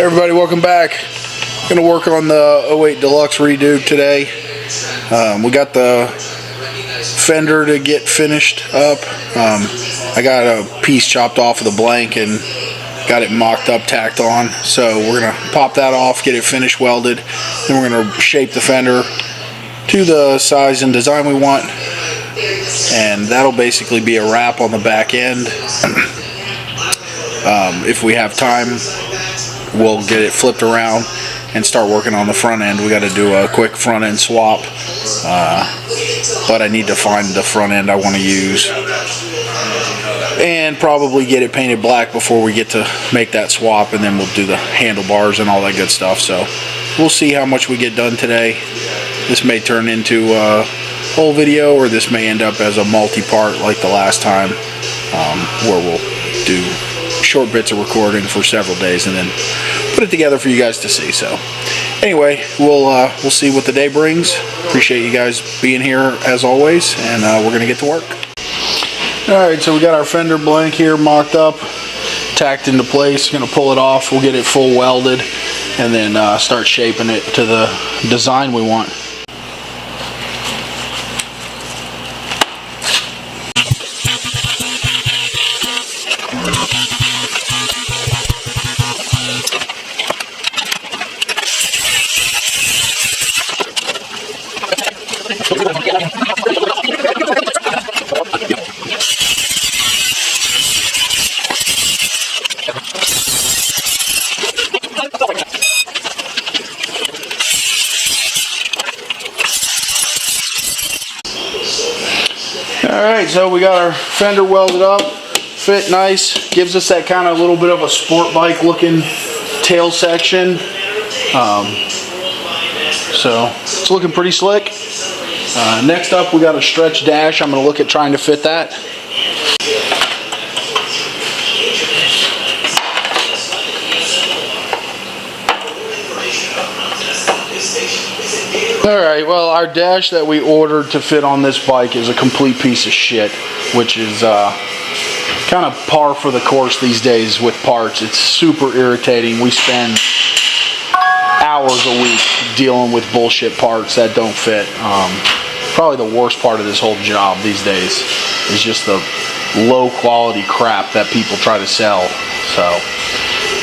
Hey everybody, welcome back. Gonna work on the 08 Deluxe redo today. We got the fender to get finished up. I got a piece chopped off of the blank and got it mocked up, tacked on. So we're gonna pop that off, get it finished welded. Then we're gonna shape the fender to the size and design we want. And that'll basically be a wrap on the back end. If we have time, we'll get it flipped around and start working on the front end. We got to do a quick front end swap, but I need to find the front end I want to use and probably get it painted black before we get to make that swap, and then we'll do the handlebars and all that good stuff. So we'll see how much we get done today. This may turn into a whole video, or this may end up as a multi-part like the last time, where we'll do short bits of recording for several days and then put it together for you guys to see. So anyway, we'll see what the day brings. Appreciate you guys being here as always, and we're gonna get to work. Alright, so we got our fender blank here mocked up, tacked into place. Gonna pull it off, we'll get it full welded, and then start shaping it to the design we want. Alright, so we got our fender welded up, fit nice, gives us that kind of little bit of a sport bike looking tail section. So it's looking pretty slick. Next up, we got a stretch dash. I'm going to look at trying to fit that. Alright, well, our dash that we ordered to fit on this bike is a complete piece of shit, which is kind of par for the course these days with parts. It's super irritating. We spend hours a week dealing with bullshit parts that don't fit. Probably the worst part of this whole job these days is just the low quality crap that people try to sell. So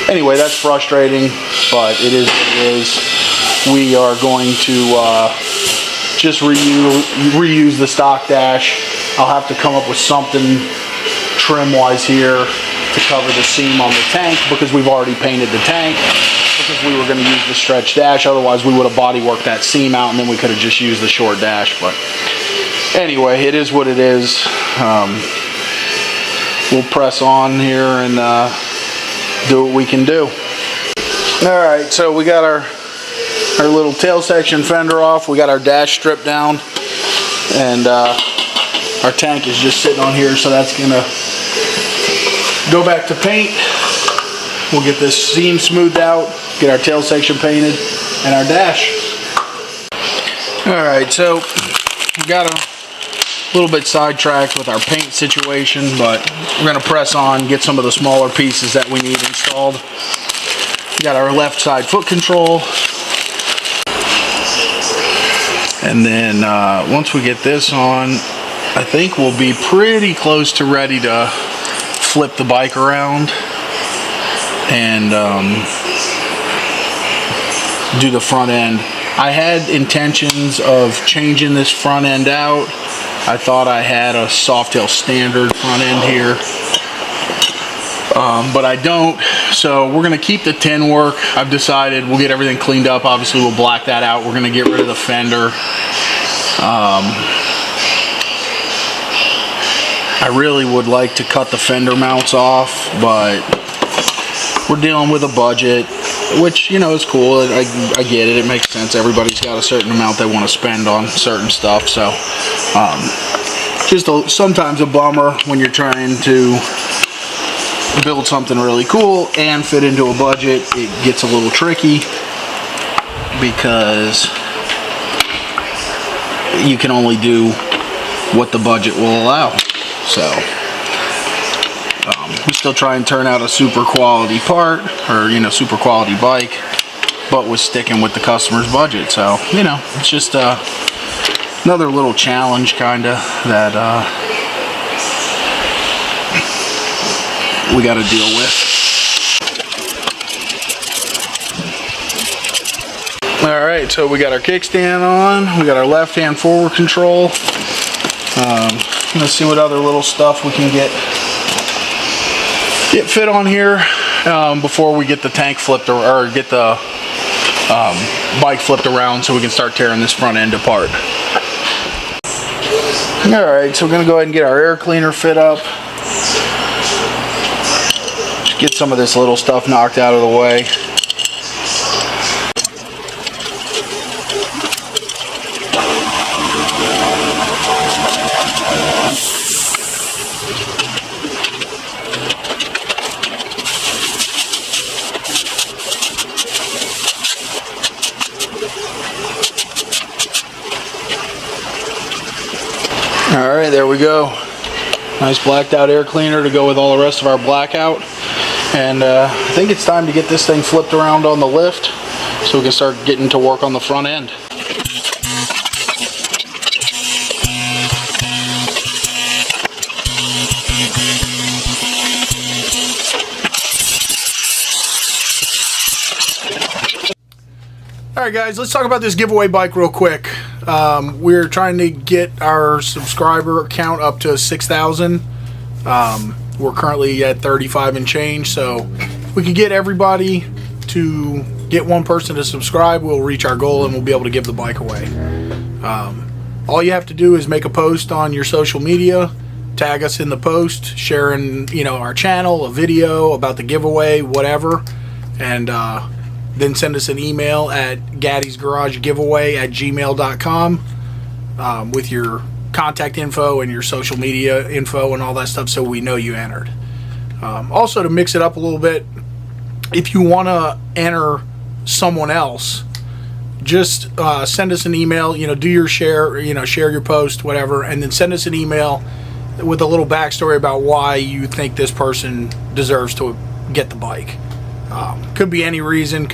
anyway, that's frustrating, but it is what it is. We are going to just reuse the stock dash. I'll have to come up with something trim wise here to cover the seam on the tank, because we've already painted the tank, because we were going to use the stretch dash. Otherwise we would have body worked that seam out and then we could have just used the short dash. But anyway, it is what it is. We'll press on here and do what we can do. Alright, so we got our little tail section fender off. We got our dash stripped down, and our tank is just sitting on here, so that's gonna go back to paint. We'll get this seam smoothed out, get our tail section painted, and our dash. Alright, so we got a little bit sidetracked with our paint situation, but we're gonna press on, get some of the smaller pieces that we need installed. We got our left side foot control. And then once we get this on, I think we'll be pretty close to ready to flip the bike around and do the front end. I had intentions of changing this front end out. I thought I had a Softail standard front end here, but I don't. So we're gonna keep the tin work. I've decided we'll get everything cleaned up. Obviously we'll black that out. We're gonna get rid of the fender. I really would like to cut the fender mounts off, but we're dealing with a budget, which, you know, is cool. I get it. It makes sense. Everybody's got a certain amount they want to spend on certain stuff. So just sometimes a bummer when you're trying to build something really cool and fit into a budget. It gets a little tricky because you can only do what the budget will allow. So We still try and turn out a super quality part, or super quality bike, but was sticking with the customer's budget. So it's just another little challenge kinda that we got to deal with. Alright, so we got our kickstand on, we got our left hand forward control. Let's see what other little stuff we can get fit on here before we get the tank flipped, or get the bike flipped around so we can start tearing this front end apart. Alright, so we're going to go ahead and get our air cleaner fit up. Just get some of this little stuff knocked out of the way. Alright, there we go. Nice blacked out air cleaner to go with all the rest of our blackout. And I think it's time to get this thing flipped around on the lift so we can start getting to work on the front end. Alright guys, let's talk about this giveaway bike real quick. We're trying to get our subscriber count up to 6,000. We're currently at 35 and change, so if we can get everybody to get one person to subscribe, we'll reach our goal and we'll be able to give the bike away. All you have to do is make a post on your social media, tag us in the post, sharing our channel, a video about the giveaway, whatever, and then send us an email at gattisgaragegiveaway@gmail.com with your contact info and your social media info and all that stuff, so we know you entered. Also, to mix it up a little bit, if you want to enter someone else, just send us an email, do your share, share your post, whatever, and then send us an email with a little backstory about why you think this person deserves to get the bike. Could be any reason,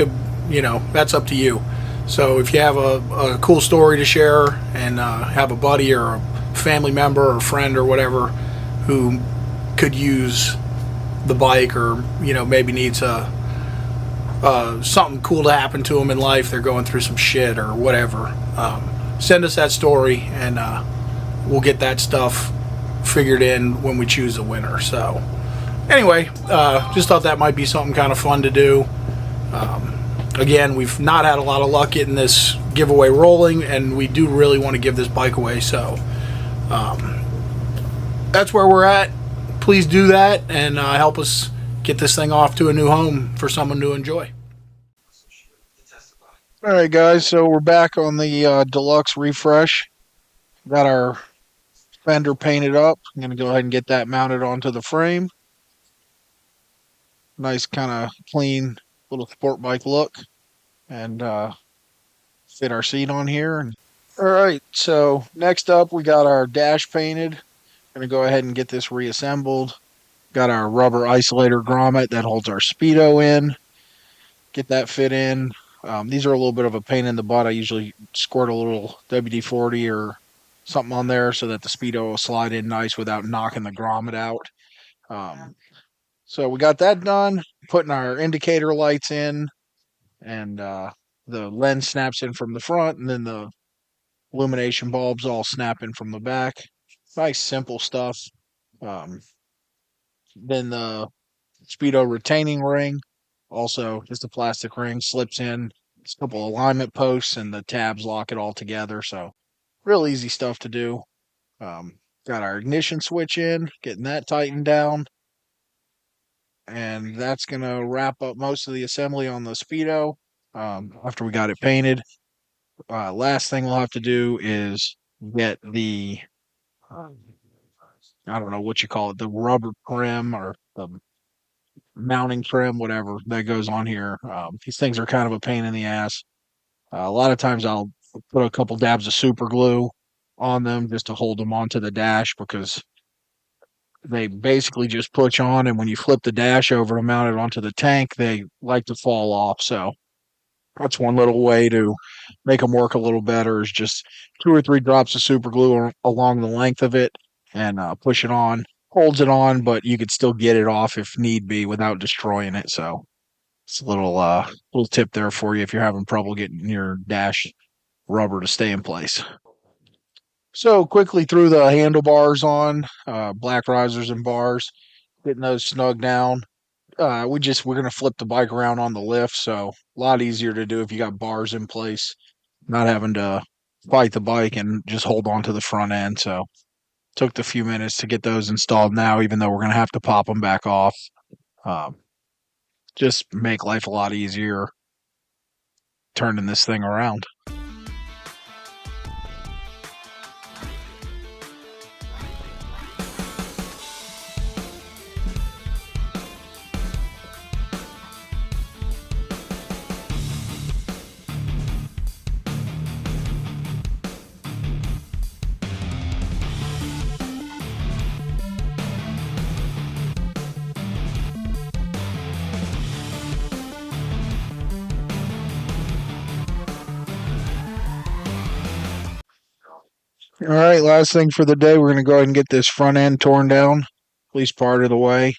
that's up to you. So if you have a cool story to share and have a buddy or a family member or friend or whatever who could use the bike, or maybe needs something cool to happen to them in life, they're going through some shit or whatever, send us that story and we'll get that stuff figured in when we choose a winner. So anyway, just thought that might be something kind of fun to do. Again, we've not had a lot of luck getting this giveaway rolling, and we do really want to give this bike away, so that's where we're at. Please do that and help us get this thing off to a new home for someone to enjoy. Alright guys, so we're back on the Deluxe Refresh. Got our fender painted up. I'm going to go ahead and get that mounted onto the frame. Nice kind of clean little sport bike look, and fit our seat on here. Alright, so next up we got our dash painted. Going to go ahead and get this reassembled. Got our rubber isolator grommet that holds our speedo in. Get that fit in. These are a little bit of a pain in the butt. I usually squirt a little WD-40 or something on there so that the speedo will slide in nice without knocking the grommet out. So we got that done. Putting our indicator lights in, and the lens snaps in from the front, and then the illumination bulbs all snap in from the back. Nice simple stuff. Then the speedo retaining ring, also just a plastic ring, slips in. Just a couple alignment posts, and the tabs lock it all together. So real easy stuff to do. Got our ignition switch in, getting that tightened down. And that's going to wrap up most of the assembly on the speedo after we got it painted. Last thing we'll have to do is get the, I don't know what you call it, the rubber trim or the mounting trim, whatever that goes on here. These things are kind of a pain in the ass. A lot of times I'll put a couple dabs of super glue on them just to hold them onto the dash, because they basically just push on, and when you flip the dash over to mount it onto the tank, they like to fall off. So that's one little way to make them work a little better, is just 2 or 3 drops of super glue along the length of it, and push it on. Holds it on, but you could still get it off if need be without destroying it. So it's a little tip there for you if you're having trouble getting your dash rubber to stay in place. So quickly threw the handlebars on, black risers and bars, getting those snug down. We're gonna flip the bike around on the lift, so a lot easier to do if you got bars in place, not having to fight the bike and just hold on to the front end. So took the few minutes to get those installed now, even though we're gonna have to pop them back off. Um, just make life a lot easier turning this thing around. All right, last thing for the day, we're going to go ahead and get this front end torn down, at least part of the way.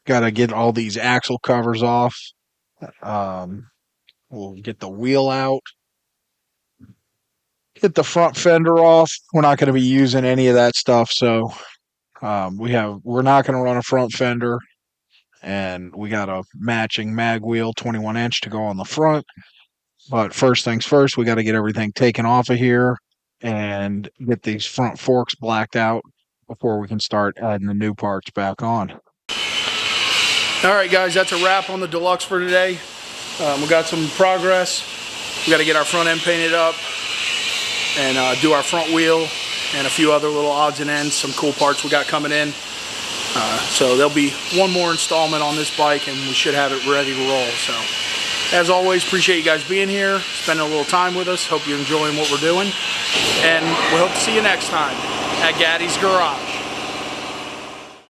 Got to get all these axle covers off. We'll get the wheel out, get the front fender off. We're not going to be using any of that stuff, so we're not going to run a front fender, and we got a matching mag wheel, 21-inch, to go on the front. But first things first, we got to get everything taken off of here and get these front forks blacked out before we can start adding the new parts back on. All right, guys, that's a wrap on the Deluxe for today. We got some progress. We got to get our front end painted up and do our front wheel and a few other little odds and ends, some cool parts we got coming in. So there'll be one more installment on this bike, and we should have it ready to roll. So as always, appreciate you guys being here, spending a little time with us. Hope you're enjoying what we're doing, and we hope to see you next time at Gattis Garage.